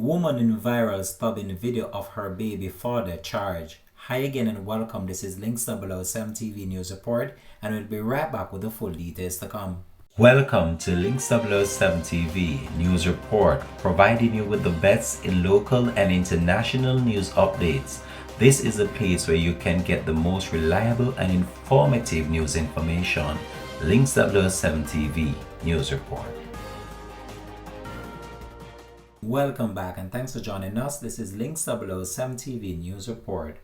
Woman in viral stabbing video of her baby father charged. Hi again and welcome. This is Links W0man TV News Report, and we'll be right back with the full details to come. Welcome to Links W0man TV News Report, providing you with the best in local and international news updates. This is a place where you can get the most reliable and informative news information. Links W0man TV News Report. Welcome back and thanks for joining us. This is Links W0man TV News Report.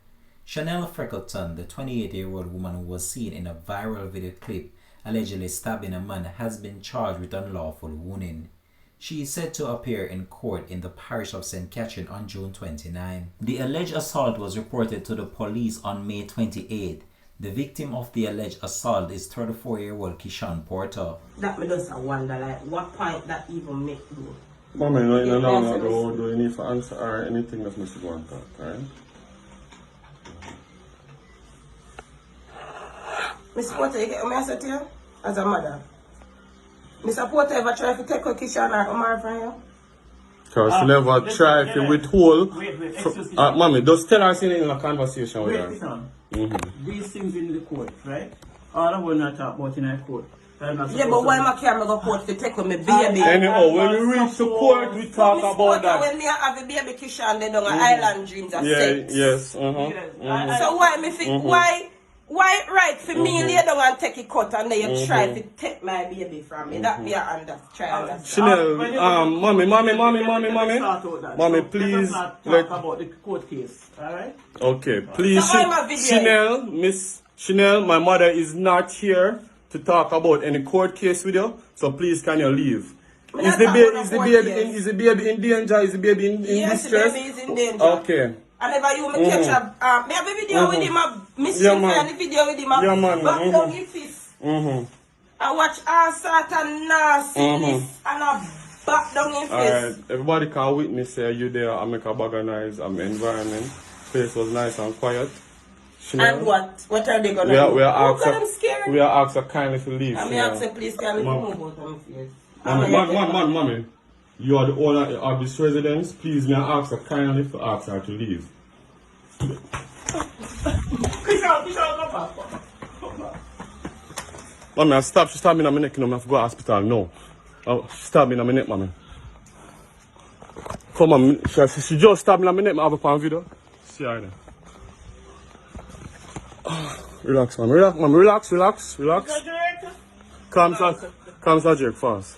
Chanel Freckleton, the 28-year-old woman who was seen in a viral video clip allegedly stabbing a man, has been charged with unlawful wounding. She is said to appear in court in the parish of St. Catherine on June 29. The alleged assault was reported to the police on May 28. The victim of the alleged assault is 34-year-old Kishan Porter. That me just wonder, like, what point that even make you? Mommy, no, do you need to answer or anything that Mr. Go and talk, alright? Miss Porter, you get what I said to you? As a mother. Mr. Porter ever try to take a Kishan or Omar from you? Because she never try to withhold. Wait, mommy, just tell her something in a conversation with her. These things in the court, right? All I want to talk about in the court. Yeah, but why my camera go court to take with me baby? Anyhow, when we reach the court, we talk about that. When me have a baby Kishan, they don't have island dreams of sex. Yes, So why me think, why right for me lay down and take a cut and then you try to take my baby from me? That me I try understand. Chanel, mommy, please. Let's talk about the court case, alright? Okay, please, Chanel, Miss Chanel, my mother is not here to talk about any court case with you, so please can you leave? Is the baby in danger? Is the baby in distress? Yes, the baby is in danger. Okay. And if you me catch up, me have a video with him, miss you and the video with him, back down his fist. I watch all sort of nastiness and I back down his fist. Alright, everybody can witness you there. I make a bag of noise. Environment. Place was nice and quiet. Chanel. And what? What are they gonna do? We are asked her kindly to leave. I'm asking please can you move out of my face? Mommy, you are the owner of this residence. Please may I ask her kindly to ask her to leave. Mommy, stop. She stabbed me in my neck. You know, I have to go to hospital. No. She stabbed me in my neck, mommy. Come on, she just stabbed me in my neck. I have a pan video. See her there. Relax, mom. Relax. Calm, Jake, fast.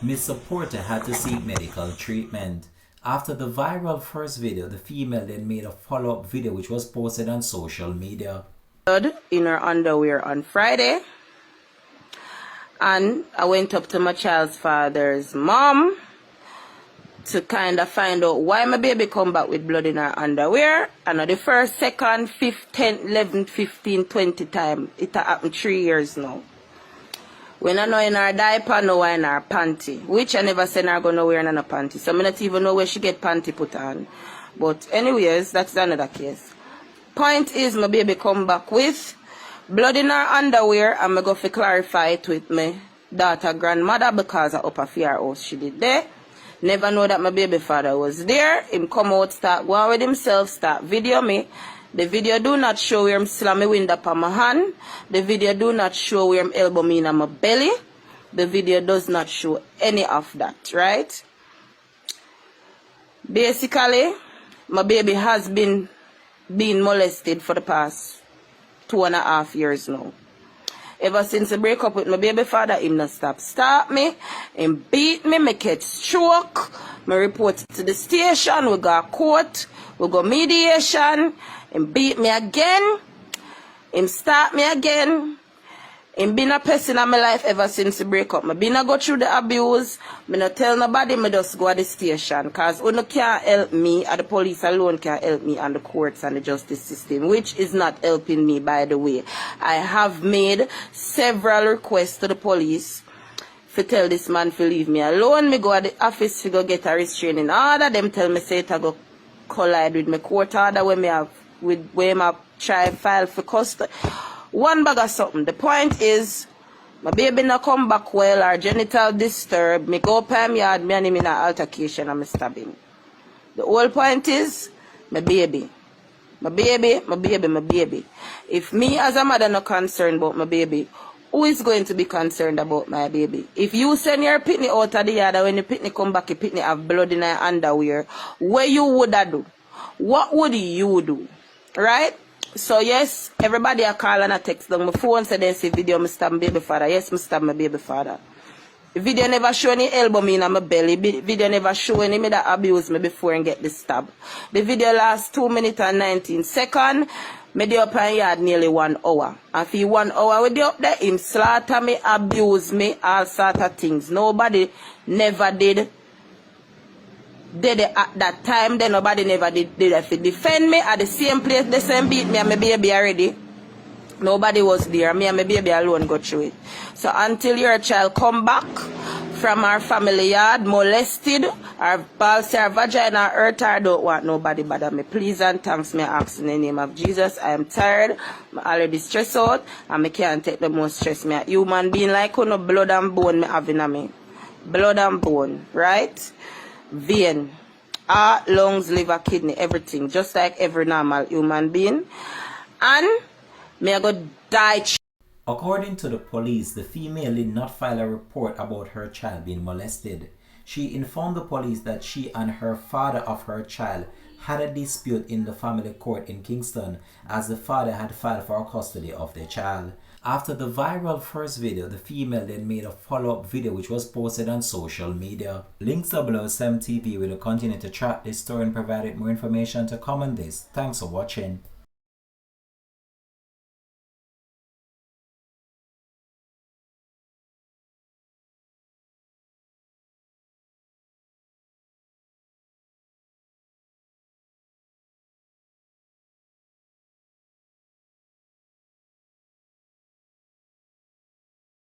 Mr. Porter had to seek medical treatment. After the viral first video, the female then made a follow-up video which was posted on social media. In her underwear on Friday, and I went up to my child's father's mom to kind of find out why my baby come back with blood in her underwear. And the first, second, 5th, 10th, 11th, 15, 20 time. It happened 3 years now. When I know in her diaper, no in her panty. Which I never said her gonna wear in her panty. So I not even know where she get panty put on. But anyways, that's another case. Point is my baby come back with blood in her underwear, and I go to clarify it with my daughter grandmother because of Aft4r house she did there. Never know that my baby father was there. Him come out, start going with himself, start video me. The video do not show where him slam me wind up on my hand. The video do not show where him elbow me in my belly. The video does not show any of that, right? Basically, my baby has been molested for the past 2.5 years now. Ever since I break up with my baby father, him not stop me, him beat me, make it stroke, me report it to the station, we go court, we go mediation, him beat me again, him start me again. Him been a person in my life ever since the break up. I been a go through the abuse. I not tell nobody, I just go to the station. Because you can't help me, and the police alone can't help me, and the courts and the justice system, which is not helping me, by the way. I have made several requests to the police to tell this man to leave me alone. Me go to the office to go get a restraining order. Them tell me say it I go collide with my court order when me have with where I try file for custody. One bag of something. The point is, My baby no come back well or genital disturbed. Me go up him yard, me and him in an altercation and me stab him. The whole point is, my baby. My baby, my baby, my baby. If me as a mother not concerned about my baby, who is going to be concerned about my baby? If you send your pitney out of the yard and when the pitney come back, the pitney have blood in her underwear, what you would do? What would you do? Right? So yes, everybody a call and a text on my phone say they see video me stab my baby father. Yes, me stab my baby father. The video never show any elbow me in my belly. The video never show any me that abuse me before and get the stab. The video lasts 2 minutes and 19 seconds. Me dey up in yard nearly 1 hour. And for 1 hour we dey up there, him slaughter me, abuse me, all sort of things. Nobody never did it at that time. Then nobody never did it to defend me. At the same place, the same beat me and my baby already. Nobody was there. Me and my baby alone go through it. So until your child come back from our family yard, molested, our balls, our vagina hurt, I don't want nobody bother me. Please and thanks, me ask in the name of Jesus. I am tired. I'm already stressed out. And I can't take the most stress. Me a human being like no blood and bone me having on me. Blood and bone, right? Vein, heart, lungs, liver, kidney, everything. Just like every normal human being. And me I go die. According to the police, the female did not file a report about her child being molested. She informed the police that she and her father of her child had a dispute in the family court in Kingston, as the father had filed for custody of their child. After the viral first video, the female then made a follow-up video which was posted on social media. Links W0man TV will continue to track this story and provide more information to come on this. Thanks for watching.